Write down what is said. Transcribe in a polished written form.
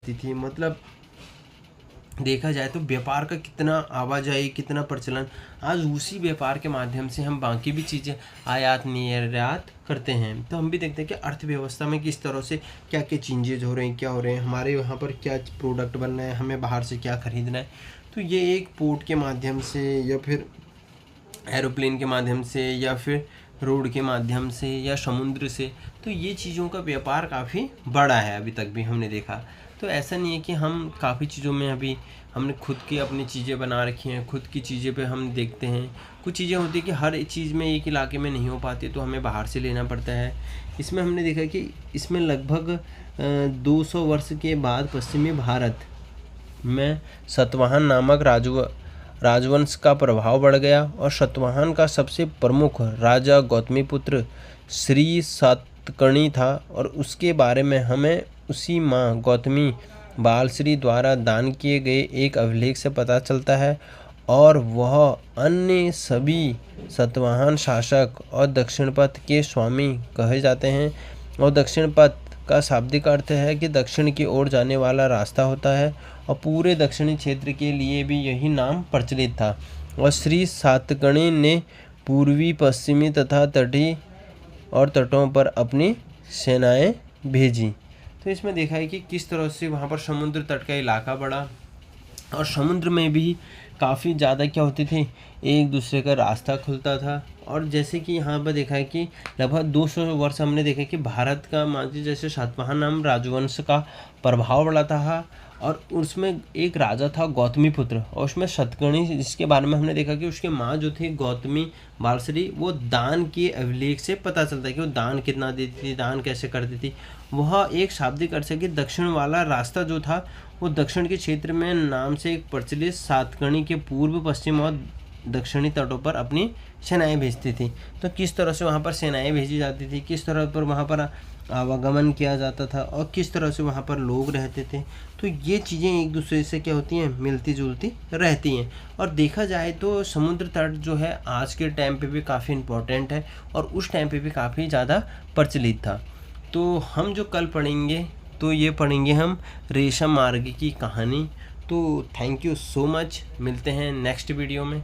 बसती थी। मतलब देखा जाए तो व्यापार का कितना आवाजाही, कितना प्रचलन, आज उसी व्यापार के माध्यम से हम बाकी भी चीज़ें आयात निर्यात करते हैं। तो हम भी देखते हैं कि अर्थव्यवस्था में किस तरह से क्या क्या चेंजेज हो रहे हैं, क्या हो रहे हैं, हमारे यहाँ पर क्या प्रोडक्ट बन रहे हैं, हमें बाहर से क्या खरीदना है। तो ये एक पोर्ट के माध्यम से या फिर एरोप्लेन के माध्यम से या फिर रोड के माध्यम से या समुद्र से, तो ये चीज़ों का व्यापार काफ़ी बड़ा है अभी तक भी हमने देखा। तो ऐसा नहीं है कि हम काफ़ी चीज़ों में अभी हमने खुद की अपनी चीज़ें बना रखी हैं, खुद की चीज़ें पे हम देखते हैं। कुछ चीज़ें होती है कि हर एक चीज़ में एक इलाके में नहीं हो पाती, तो हमें बाहर से लेना पड़ता है। इसमें हमने देखा कि इसमें लगभग 200 वर्ष के बाद पश्चिमी भारत में सातवाहन नामक राजवंश का प्रभाव बढ़ गया और सातवाहन का सबसे प्रमुख राजा गौतमीपुत्र श्री सातकर्णी था। और उसके बारे में हमें उसी माँ गौतमी बालश्री द्वारा दान किए गए एक अभिलेख से पता चलता है। और वह अन्य सभी सातवाहन शासक और दक्षिण पथ के स्वामी कहे जाते हैं। और दक्षिण पथ का शाब्दिक अर्थ है कि दक्षिण की ओर जाने वाला रास्ता होता है, और पूरे दक्षिणी क्षेत्र के लिए भी यही नाम प्रचलित था। और श्री सातकर्णी ने पूर्वी, पश्चिमी तथा तटीय और तटों पर अपनी सेनाएं भेजी। तो इसमें देखा है कि किस तरह से वहाँ पर समुद्र तट का इलाका बढ़ा, और समुद्र में भी काफ़ी ज़्यादा क्या होती थी, एक दूसरे का रास्ता खुलता था। और जैसे कि यहाँ पर देखा है कि लगभग 200 वर्ष हमने देखा कि भारत का मानचित्र जैसे सातवाहन नाम राजवंश का प्रभाव बढ़ा था, और उसमें एक राजा था गौतमीपुत्र, और उसमें सातकर्णी, जिसके बारे में हमने देखा कि उसकी माँ जो थी गौतमी बालश्री, वो दान के अभिलेख से पता चलता है कि वो दान कितना देती थी, दान कैसे करती थी। वह एक शाब्दिक अर्थ है कि दक्षिण वाला रास्ता जो था वो दक्षिण के क्षेत्र में नाम से एक प्रचलित सातकर्णी के पूर्व, पश्चिम और दक्षिणी तटों पर अपनी सेनाएं भेजती थी। तो किस तरह से वहाँ पर सेनाएं भेजी जाती थी, किस तरह पर वहाँ पर आवागमन किया जाता था, और किस तरह से वहाँ पर लोग रहते थे। तो ये चीज़ें एक दूसरे से क्या होती हैं, मिलती जुलती रहती हैं। और देखा जाए तो समुद्र तट जो है आज के टाइम पे भी काफ़ी इम्पोर्टेंट है, और उस टाइम पे भी काफ़ी ज़्यादा प्रचलित था। तो हम जो कल पढ़ेंगे तो ये पढ़ेंगे हम रेशम मार्ग की कहानी। तो थैंक यू सो मच, मिलते हैं नेक्स्ट वीडियो में।